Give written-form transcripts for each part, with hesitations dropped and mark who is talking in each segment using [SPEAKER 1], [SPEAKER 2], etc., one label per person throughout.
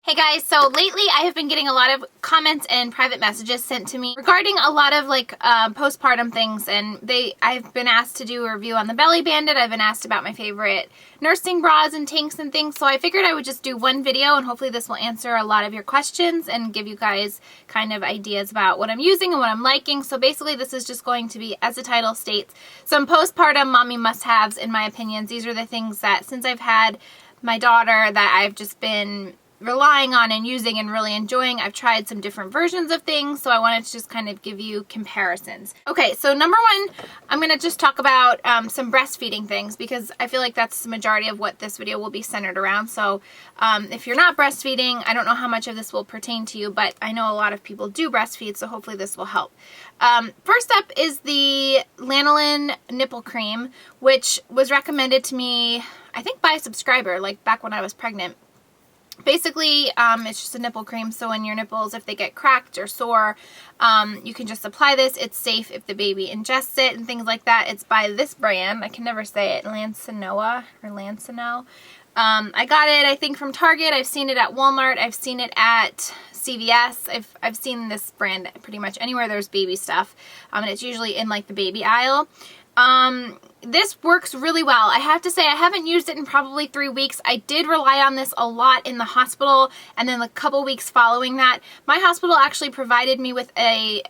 [SPEAKER 1] Hey guys, so lately I have been getting a lot of comments and private messages sent to me regarding a lot of postpartum things, and I've been asked to do a review on the Belly Bandit. I've been asked about my favorite nursing bras and tanks and things, so I figured I would just do one video and hopefully this will answer a lot of your questions and give you guys kind of ideas about what I'm using and what I'm liking. So basically this is just going to be, as the title states, some postpartum mommy must-haves in my opinions. These are the things that since I've had my daughter that I've just been relying on and using and really enjoying. I've tried some different versions of things, so I wanted to just kind of give you comparisons. Okay, so number one, I'm going to just talk about some breastfeeding things because I feel like that's the majority of what this video will be centered around. So if you're not breastfeeding, I don't know how much of this will pertain to you, but I know a lot of people do breastfeed, so hopefully this will help. First up is the lanolin nipple cream, which was recommended to me, I think by a subscriber, like back when I was pregnant. Basically, it's just a nipple cream, so when your nipples, if they get cracked or sore, you can just apply this. It's safe if the baby ingests it and things like that. It's by this brand. I can never say it. Lansinoa or Lansino. I got it, I think, from Target. I've seen it at Walmart. I've seen it at CVS. I've seen this brand pretty much anywhere there's baby stuff. And it's usually in like the baby aisle. This works really well. I have to say I haven't used it in probably 3 weeks. I did rely on this a lot in the hospital, and then a couple weeks following that. My hospital actually provided me with a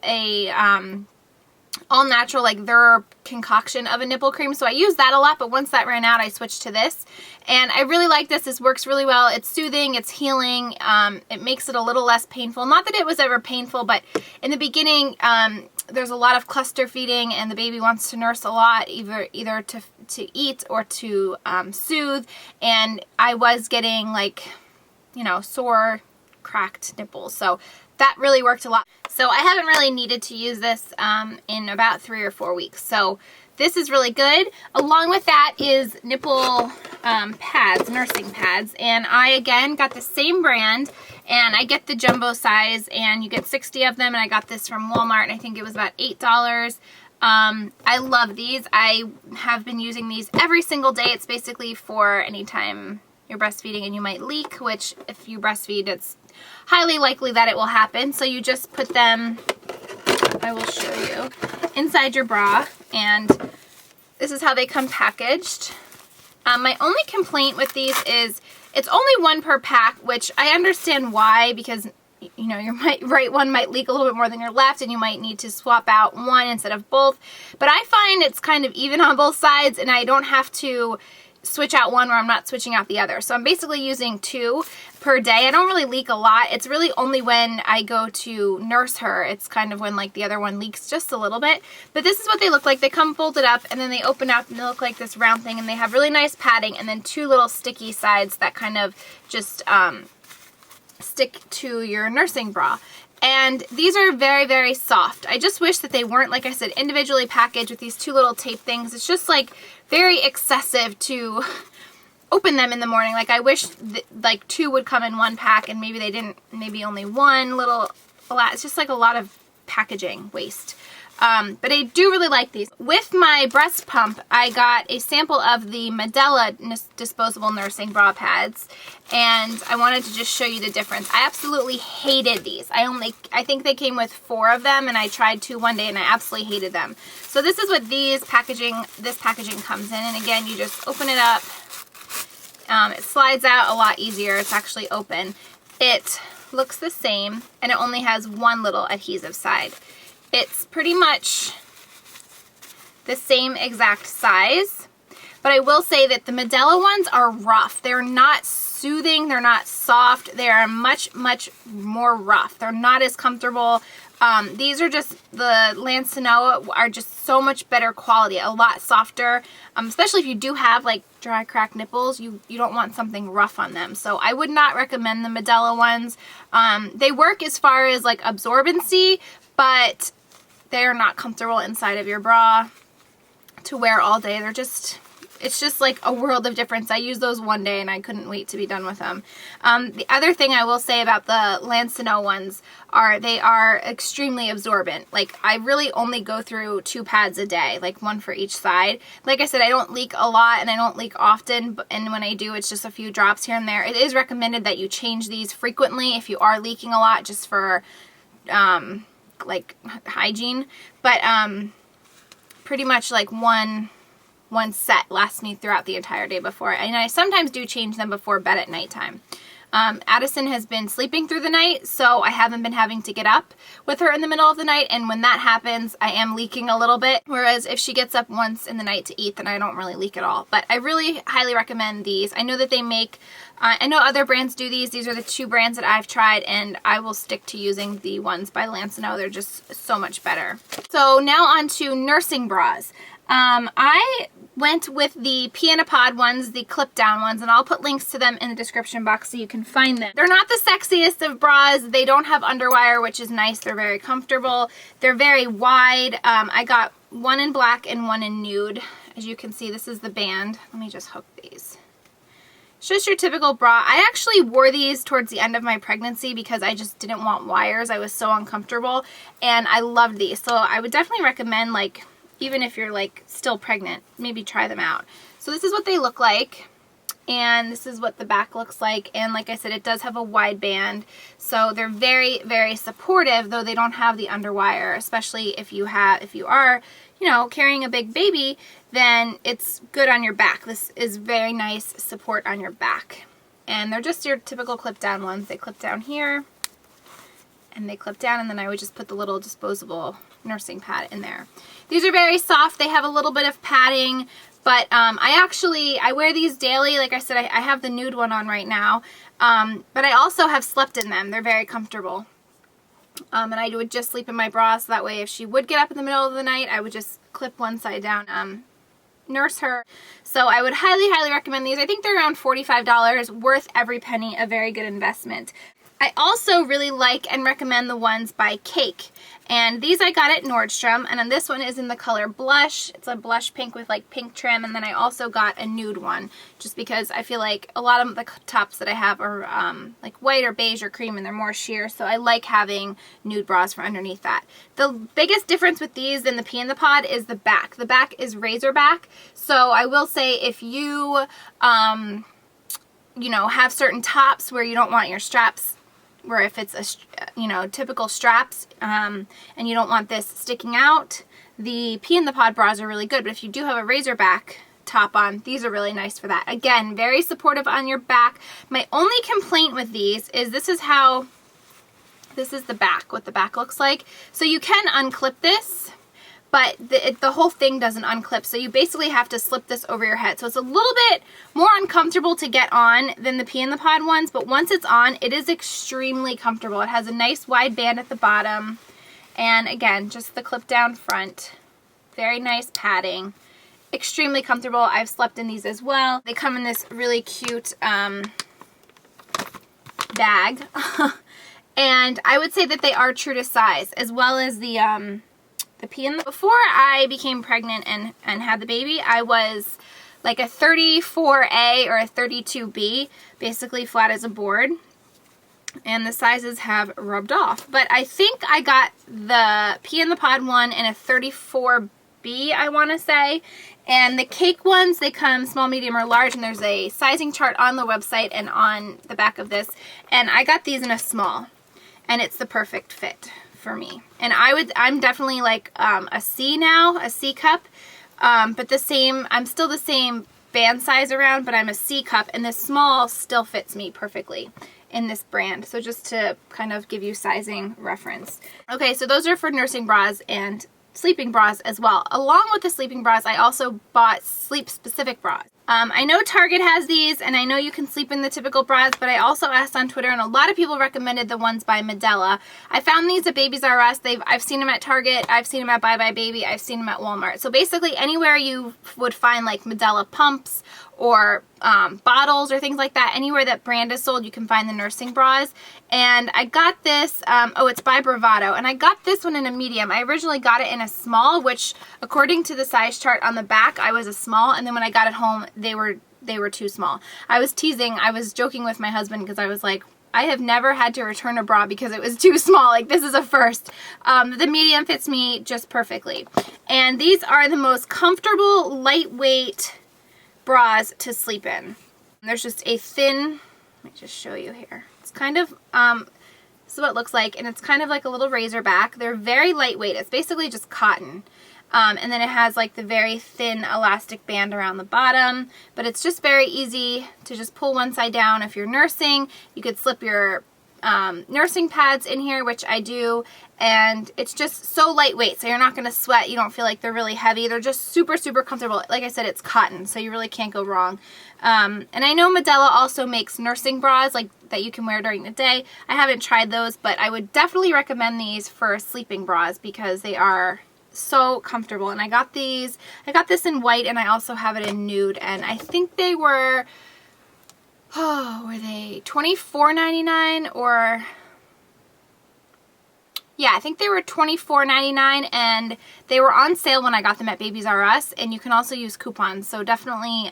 [SPEAKER 1] all natural, like their concoction of a nipple cream, so I used that a lot, but once that ran out I switched to this, and I really like this. This works really well. It's soothing, it's healing, it makes it a little less painful. Not that it was ever painful, but in the beginning there's a lot of cluster feeding and the baby wants to nurse a lot, either to eat or to soothe, and I was getting sore, cracked nipples, so that really worked a lot. So I haven't really needed to use this in about 3 or 4 weeks. So this is really good. Along with that is nipple pads, nursing pads. And I, again, got the same brand. And I get the jumbo size. And you get 60 of them. And I got this from Walmart. And I think it was about $8. I love these. I have been using these every single day. It's basically for anytime you're breastfeeding and you might leak, which if you breastfeed, it's highly likely that it will happen. So you just put them, I will show you, inside your bra, and this is how they come packaged. My only complaint with these is it's only one per pack, which I understand why, because your right one might leak a little bit more than your left, and you might need to swap out one instead of both. But I find it's kind of even on both sides, and I don't have to switch out one where I'm not switching out the other. So I'm basically using 2 per day. I don't really leak a lot. It's really only when I go to nurse her. It's kind of when the other one leaks just a little bit. But this is what they look like. They come folded up and then they open up and they look like this round thing, and they have really nice padding and then 2 little sticky sides that kind of just stick to your nursing bra. And these are very, very soft. I just wish that they weren't, like I said, individually packaged with these 2 little tape things. It's just very excessive to open them in the morning. I wish 2 would come in one pack, and maybe they didn't, maybe only one little, it's just a lot of packaging waste. But I do really like these. With my breast pump, I got a sample of the Medela disposable nursing bra pads, and I wanted to just show you the difference. I absolutely hated these. I think they came with 4 of them, and I tried 2 one day, and I absolutely hated them. So this is what this packaging comes in, and again, you just open it up. It slides out a lot easier. It's actually open. It looks the same, and it only has one little adhesive side. It's pretty much the same exact size, but I will say that the Medela ones are rough. They're not soothing, they're not soft, they are much, much more rough. They're not as comfortable. These are just, the Lansinoa are just so much better quality, a lot softer, especially if you do have dry cracked nipples. You don't want something rough on them. So I would not recommend the Medela ones. They work as far as absorbency, but they are not comfortable inside of your bra to wear all day. They're just, it's just like a world of difference. I used those one day and I couldn't wait to be done with them. The other thing I will say about the Lansino ones are they are extremely absorbent. Like, I really only go through 2 pads a day, like 1 for each side. Like I said, I don't leak a lot and I don't leak often, and when I do, it's just a few drops here and there. It is recommended that you change these frequently if you are leaking a lot, just for like hygiene. But pretty much like one set lasts me throughout the entire day before, and I sometimes do change them before bed at nighttime. Addison has been sleeping through the night, so I haven't been having to get up with her in the middle of the night, and when that happens, I am leaking a little bit, whereas if she gets up once in the night to eat, then I don't really leak at all. But I really highly recommend these. I know that they make, I know other brands do these. These are the 2 brands that I've tried, and I will stick to using the ones by Lansino. They're just so much better. So now on to nursing bras. I went with the Piano Pod ones, the clip down ones, and I'll put links to them in the description box so you can find them. They're not the sexiest of bras. They don't have underwire, which is nice. They're very comfortable. They're very wide. I got one in black and one in nude. As you can see, this is the band. Let me just hook these. It's just your typical bra. I actually wore these towards the end of my pregnancy because I just didn't want wires. I was so uncomfortable, and I loved these. So I would definitely recommend, like, even if you're like still pregnant, maybe try them out. So this is what they look like, and this is what the back looks like, and like I said, it does have a wide band, so they're very, very supportive, though they don't have the underwire, especially if you are, you know, carrying a big baby, then it's good on your back. This is very nice support on your back. And they're just your typical clip down ones. They clip down here, and they clip down, and then I would just put the little disposable nursing pad in there. These are very soft. They have a little bit of padding, but I wear these daily. Like I said, I have the nude one on right now, but I also have slept in them. They're very comfortable. And I would just sleep in my bra, so that way if she would get up in the middle of the night, I would just clip one side down, nurse her. So I would highly, highly recommend these. I think they're around $45, worth every penny, a very good investment. I also really like and recommend the ones by Cake, and these I got at Nordstrom, and then this one is in the color Blush. It's a blush pink with like pink trim, and then I also got a nude one, just because I feel like a lot of the tops that I have are like white or beige or cream, and they're more sheer, so I like having nude bras for underneath that. The biggest difference with these and the Pee in the Pod is the back. The back is razor back, so I will say if you, you know, have certain tops where you don't want your straps, where if it's a, you know, typical straps, and you don't want this sticking out, the Pee in the Pod bras are really good. But if you do have a razor back top on, these are really nice for that. Again, very supportive on your back. My only complaint with these is this is the back, what the back looks like. So you can unclip this, but the whole thing doesn't unclip, so you basically have to slip this over your head. So it's a little bit more uncomfortable to get on than the Pee in the Pod ones, but once it's on, it is extremely comfortable. It has a nice wide band at the bottom, and again, just the clip down front. Very nice padding. Extremely comfortable. I've slept in these as well. They come in this really cute bag, and I would say that they are true to size, as well as the Pee in the... Before I became pregnant and had the baby, I was like a 34A or a 32B, basically flat as a board, and the sizes have rubbed off. But I think I got the Pee in the Pod one in a 34B, I want to say, and the Cake ones, they come small, medium, or large, and there's a sizing chart on the website and on the back of this, and I got these in a small, and it's the perfect fit for me. And I'm definitely like a C now, a C cup, but I'm still the same band size around, but I'm a C cup, and this small still fits me perfectly in this brand. So just to kind of give you sizing reference. Okay, so those are for nursing bras and sleeping bras as well. Along with the sleeping bras, I also bought sleep specific bras. I know Target has these, and I know you can sleep in the typical bras, but I also asked on Twitter, and a lot of people recommended the ones by Medela. I found these at Babies R Us. I've seen them at Target, I've seen them at Bye Bye Baby, I've seen them at Walmart. So basically anywhere you would find like Medela pumps or bottles or things like that. Anywhere that brand is sold, you can find the nursing bras. And I got this, it's by Bravado, and I got this one in a medium. I originally got it in a small, which according to the size chart on the back, I was a small, and then when I got it home, they were too small. I was teasing, I was joking with my husband because I was like, I have never had to return a bra because it was too small. Like, this is a first. The medium fits me just perfectly. And these are the most comfortable, lightweight bras to sleep in. There's just a thin, let me just show you here. It's kind of, this is what it looks like, and it's kind of like a little razor back. They're very lightweight. It's basically just cotton. And then it has like the very thin elastic band around the bottom, but it's just very easy to just pull one side down if you're nursing. You could slip your nursing pads in here, which I do, and it's just so lightweight, so you're not going to sweat. You don't feel like they're really heavy. They're just super, super comfortable. Like I said, it's cotton, so you really can't go wrong. And I know Medela also makes nursing bras like that you can wear during the day. I haven't tried those, but I would definitely recommend these for sleeping bras because they are so comfortable. And I got this in white, and I also have it in nude, and I think they were, were they $24.99 or, yeah, I think they were $24.99, and they were on sale when I got them at Babies R Us, and you can also use coupons, so definitely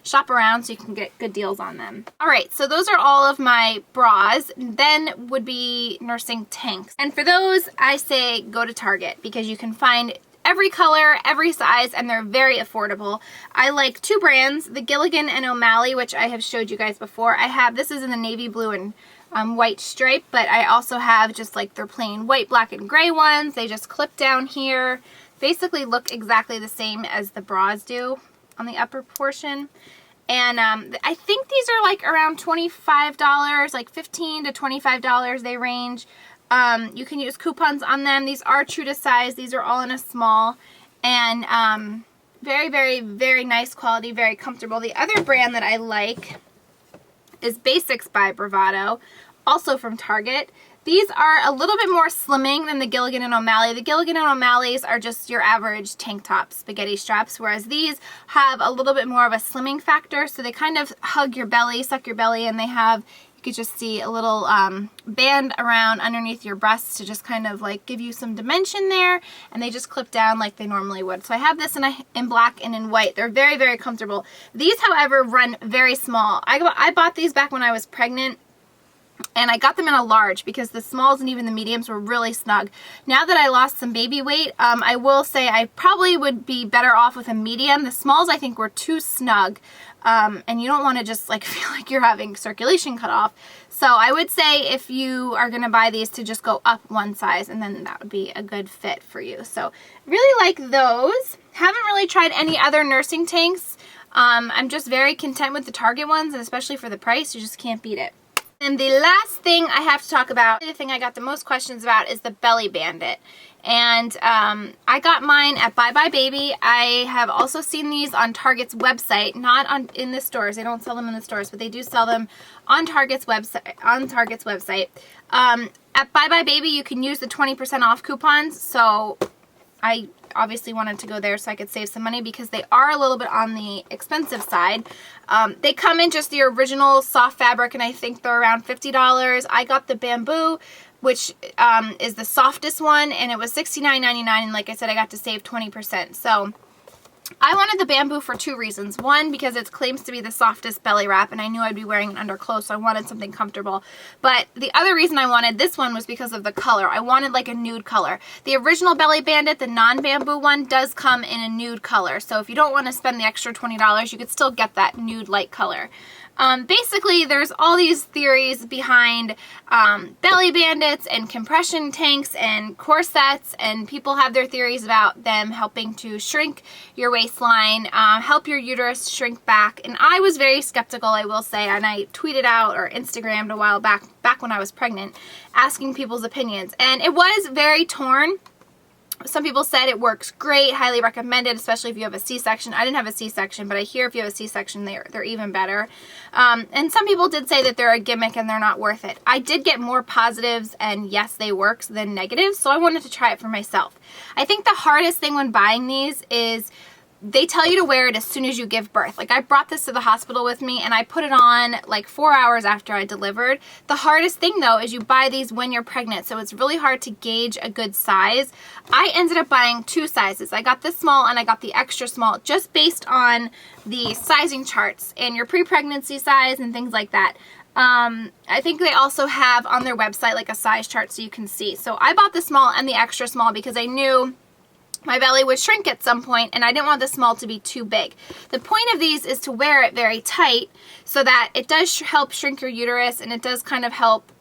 [SPEAKER 1] shop around so you can get good deals on them. Alright, so those are all of my bras. Then would be nursing tanks. And for those, I say go to Target because you can find every color, every size, and they're very affordable. I like two brands, the Gilligan and O'Malley, which I have showed you guys before. This is in the navy blue and white stripe, but I also have just like their plain white, black, and gray ones. They just clip down here, basically look exactly the same as the bras do on the upper portion. And I think these are like around $25, like $15 to $25 they range. You can use coupons on them. These are true to size. These are all in a small, and very, very, very nice quality, very comfortable. The other brand that I like is Basics by Bravado, also from Target. These are a little bit more slimming than the Gilligan and O'Malley. The Gilligan and O'Malley's are just your average tank top spaghetti straps, whereas these have a little bit more of a slimming factor, so they kind of hug your belly, suck your belly, and they have, you could just see a little band around underneath your breasts to just kind of like give you some dimension there, and they just clip down like they normally would. So I have this in black and in white. They're very, very comfortable. These, however, run very small. I bought these back when I was pregnant, and I got them in a large because the smalls and even the mediums were really snug. Now that I lost some baby weight, I will say I probably would be better off with a medium. The smalls I think were too snug, and you don't want to just like feel like you're having circulation cut off. So I would say if you are going to buy these, to just go up one size, and then that would be a good fit for you. So really like those. Haven't really tried any other nursing tanks. I'm just very content with the Target ones, and especially for the price, you just can't beat it. And the last thing I have to talk about, the thing I got the most questions about, is the Belly Bandit. And I got mine at Bye Bye Baby. I have also seen these on Target's website, not in the stores. They don't sell them in the stores, but they do sell them on Target's website. At Bye Bye Baby, you can use the 20% off coupons. So I obviously wanted to go there so I could save some money because they are a little bit on the expensive side. They come in just the original soft fabric, and I think they're around $50. I got the bamboo, which is the softest one, and it was $69.99, and like I said, I got to save 20%. So I wanted the bamboo for two reasons. One, because it claims to be the softest belly wrap, and I knew I'd be wearing it under clothes, so I wanted something comfortable. But the other reason I wanted this one was because of the color. I wanted like a nude color. The original Belly Bandit, the non-bamboo one, does come in a nude color. So if you don't want to spend the extra $20, you could still get that nude light color. Basically, there's all these theories behind belly bandits and compression tanks and corsets, and people have their theories about them helping to shrink your waistline, help your uterus shrink back. And I was very skeptical, I will say, and I tweeted out or Instagrammed a while back when I was pregnant, asking people's opinions. And it was very torn. Some people said it works great, highly recommended, especially if you have a C-section. I didn't have a C-section, but I hear if you have a C-section, they're even better. And some people did say that they're a gimmick and they're not worth it. I did get more positives and yes, they work, than negatives, so I wanted to try it for myself. I think the hardest thing when buying these is they tell you to wear it as soon as you give birth. Like, I brought this to the hospital with me and I put it on like 4 hours after I delivered. The hardest thing though is you buy these when you're pregnant, so it's really hard to gauge a good size. I ended up buying 2 sizes. I got the small and I got the extra small, just based on the sizing charts and your pre-pregnancy size and things like that. I think they also have on their website like a size chart so you can see. So I bought the small and the extra small because I knew my belly would shrink at some point and I didn't want the small to be too big. The point of these is to wear it very tight so that it does help shrink your uterus, and it does kind of help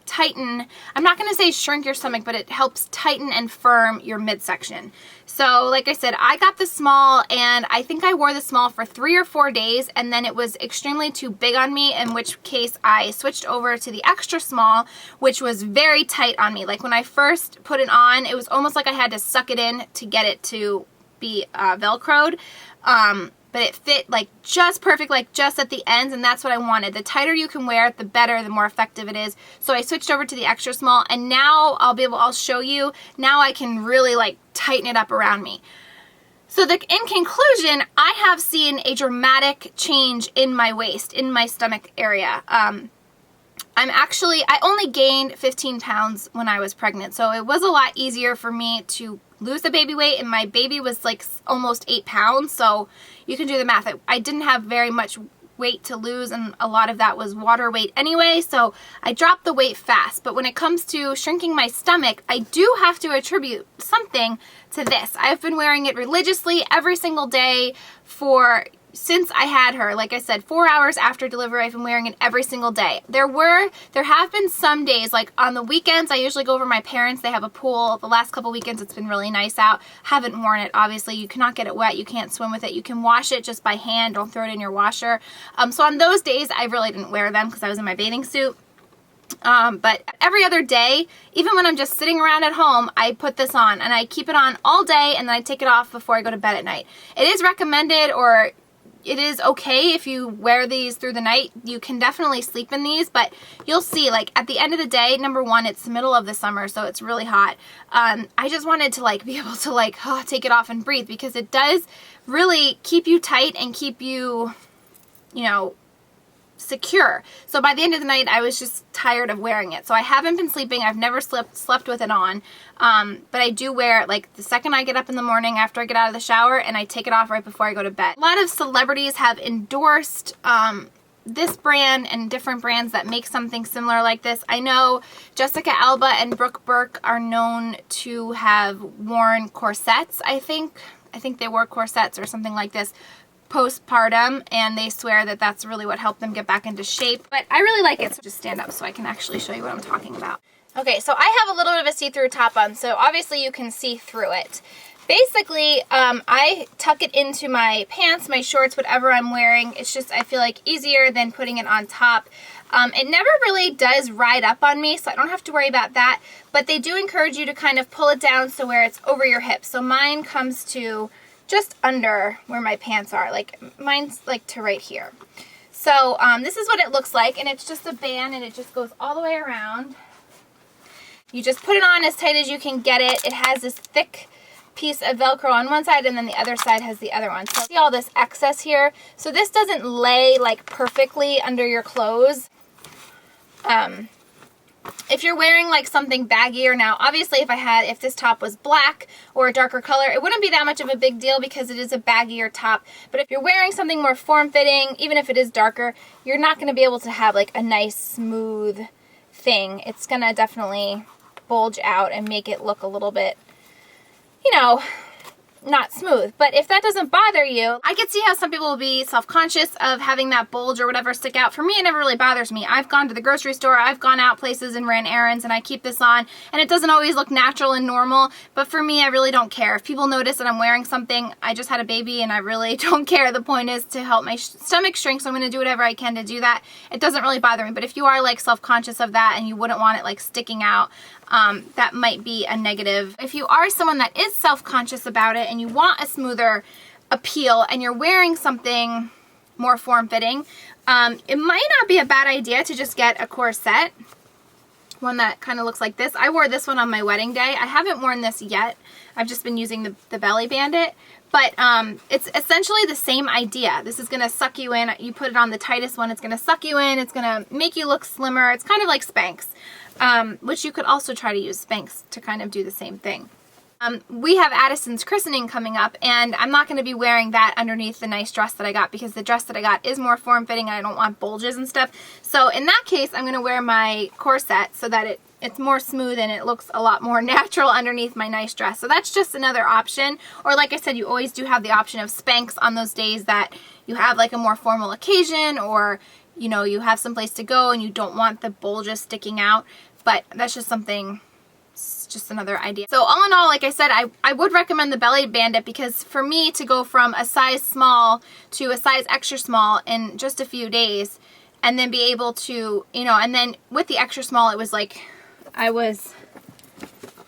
[SPEAKER 1] tighten, I'm not going to say shrink your stomach, but it helps tighten and firm your midsection. So like I said, I got the small and I think I wore the small for 3 or 4 days, and then it was extremely too big on me, in which case I switched over to the extra small, which was very tight on me. Like when I first put it on, it was almost like I had to suck it in to get it to be Velcroed. But it fit like just perfect, like just at the ends, and that's what I wanted. The tighter you can wear it, the better, the more effective it is. So I switched over to the extra small, and now I'll show you, now I can really like tighten it up around me. So in conclusion, I have seen a dramatic change in my waist, in my stomach area. I only gained 15 pounds when I was pregnant, so it was a lot easier for me to lose the baby weight, and my baby was like almost 8 pounds, so you can do the math. I didn't have very much weight to lose, and a lot of that was water weight anyway, so I dropped the weight fast. But when it comes to shrinking my stomach, I do have to attribute something to this. I've been wearing it religiously every single day since I had her. Like I said, 4 hours after delivery, I've been wearing it every single day. There have been some days, like on the weekends, I usually go over to my parents. They have a pool. The last couple weekends, it's been really nice out. Haven't worn it, obviously. You cannot get it wet. You can't swim with it. You can wash it just by hand. Don't throw it in your washer. So on those days, I really didn't wear them because I was in my bathing suit. But every other day, even when I'm just sitting around at home, I put this on, and I keep it on all day, and then I take it off before I go to bed at night. It is recommended, or it is okay if you wear these through the night. You can definitely sleep in these, but you'll see, like, at the end of the day, number one, it's the middle of the summer, so it's really hot. I just wanted to, like, be able to, like, take it off and breathe, because it does really keep you tight and keep you, you know, secure. So by the end of the night, I was just tired of wearing it. So I haven't been sleeping. I've never slept with it on. But I do wear it like the second I get up in the morning after I get out of the shower, and I take it off right before I go to bed. A lot of celebrities have endorsed this brand and different brands that make something similar like this. I know Jessica Alba and Brooke Burke are known to have worn corsets, I think. I think they wore corsets or something like this postpartum, and they swear that that's really what helped them get back into shape. But I really like it. So just stand up so I can actually show you what I'm talking about. Okay, so I have a little bit of a see-through top on, so obviously you can see through it. Basically, I tuck it into my pants, my shorts, whatever I'm wearing. It's just, I feel like, easier than putting it on top. It never really does ride up on me, so I don't have to worry about that. But they do encourage you to kind of pull it down so where it's over your hips. So mine comes to just under where my pants are. Like, mine's like to right here. So this is what it looks like, and it's just a band, and it just goes all the way around. You just put it on as tight as you can get it. It has this thick piece of Velcro on one side, and then the other side has the other one. So see all this excess here? So this doesn't lay like perfectly under your clothes. If you're wearing like something baggier, now obviously if this top was black or a darker color, it wouldn't be that much of a big deal because it is a baggier top. But if you're wearing something more form-fitting, even if it is darker, you're not going to be able to have like a nice smooth thing. It's going to definitely bulge out and make it look a little bit, you know, not smooth. But if that doesn't bother you, I can see how some people will be self-conscious of having that bulge or whatever stick out. For me, it never really bothers me. I've gone to the grocery store, I've gone out places and ran errands, and I keep this on, and it doesn't always look natural and normal, but for me, I really don't care. If people notice that I'm wearing something, I just had a baby and I really don't care. The point is to help my stomach shrink, so I'm going to do whatever I can to do that. It doesn't really bother me, but if you are like self-conscious of that and you wouldn't want it like sticking out, that might be a negative. If you are someone that is self-conscious about it and you want a smoother appeal and you're wearing something more form-fitting, it might not be a bad idea to just get a corset, one that kind of looks like this. I wore this one on my wedding day. I haven't worn this yet. I've just been using the Belly Bandit, But it's essentially the same idea. This is going to suck you in. You put it on the tightest one, it's going to suck you in. It's going to make you look slimmer. It's kind of like Spanx, which you could also try to use Spanx to kind of do the same thing. We have Addison's christening coming up, and I'm not going to be wearing that underneath the nice dress that I got, because the dress that I got is more form-fitting and I don't want bulges and stuff. So in that case, I'm going to wear my corset so that it's more smooth and it looks a lot more natural underneath my nice dress. So that's just another option. Or like I said, you always do have the option of Spanx on those days that you have like a more formal occasion, or you know, you have someplace to go and you don't want the bulges sticking out. But that's just something, just another idea. So all in all, like I said, I would recommend the Belly Bandit, because for me to go from a size small to a size extra small in just a few days, and then be able to, you know, and then with the extra small, it was like I was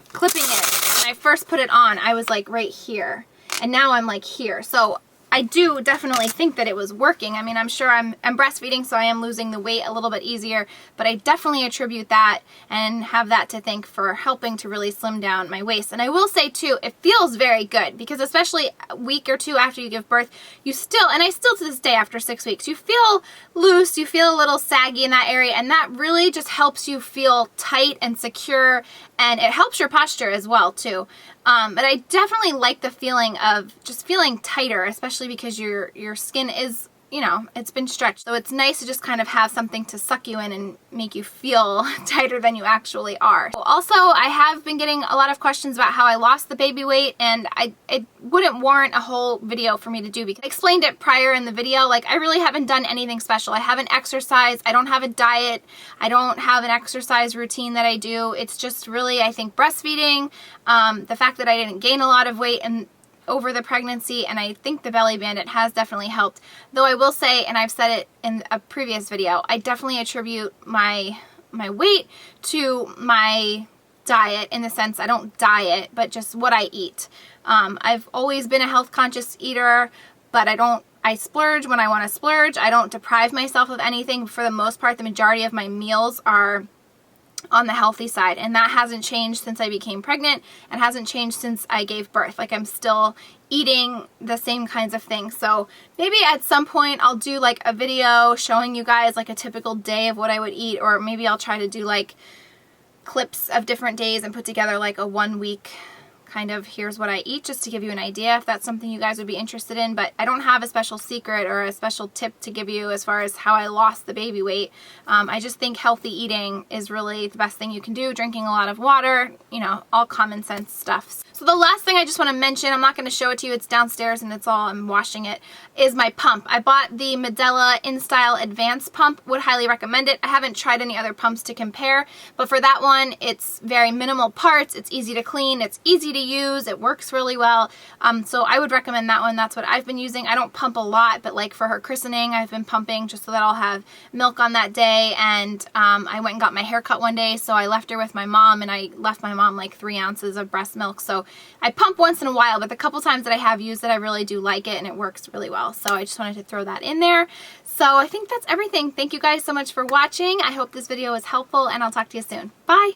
[SPEAKER 1] clipping it. When I first put it on, I was like right here, and now I'm like here. So I do definitely think that it was working. I mean, I'm sure I'm breastfeeding, so I am losing the weight a little bit easier, but I definitely attribute that and have that to thank for helping to really slim down my waist. And I will say too, it feels very good, because especially a week or two after you give birth, you still, and I still to this day after 6 weeks, you feel loose, you feel a little saggy in that area, and that really just helps you feel tight and secure, and it helps your posture as well too. But I definitely like the feeling of just feeling tighter, especially because your skin is, you know, it's been stretched. So it's nice to just kind of have something to suck you in and make you feel tighter than you actually are. Also, I have been getting a lot of questions about how I lost the baby weight, and it wouldn't warrant a whole video for me to do, because I explained it prior in the video. Like, I really haven't done anything special. I haven't exercised. I don't have a diet. I don't have an exercise routine that I do. It's just really, I think, breastfeeding, the fact that I didn't gain a lot of weight and over the pregnancy, and I think the Belly Bandit has definitely helped. Though I will say, and I've said it in a previous video, I definitely attribute my weight to my diet, in the sense I don't diet, but just what I eat. I've always been a health conscious eater, but I splurge when I want to splurge. I don't deprive myself of anything. For the most part, the majority of my meals are on the healthy side, and that hasn't changed since I became pregnant, and hasn't changed since I gave birth. Like, I'm still eating the same kinds of things. So maybe at some point I'll do like a video showing you guys like a typical day of what I would eat, or maybe I'll try to do like clips of different days and put together like a 1 week kind of here's what I eat, just to give you an idea if that's something you guys would be interested in. But I don't have a special secret or a special tip to give you as far as how I lost the baby weight. I just think healthy eating is really the best thing you can do. Drinking a lot of water, you know, all common sense stuff. So the last thing I just want to mention, I'm not going to show it to you, it's downstairs and I'm washing it, is my pump. I bought the Medela InStyle Advanced pump. Would highly recommend it. I haven't tried any other pumps to compare, but for that one, it's very minimal parts, it's easy to clean, it's easy to use, it works really well. So I would recommend that one. That's what I've been using. I don't pump a lot, but like for her christening, I've been pumping just so that I'll have milk on that day. And I went and got my hair cut one day, so I left her with my mom, and I left my mom like 3 ounces of breast milk. So I pump once in a while, but the couple times that I have used it, I really do like it, and it works really well. So I just wanted to throw that in there. So I think that's everything. Thank you guys so much for watching. I hope this video was helpful, and I'll talk to you soon. Bye!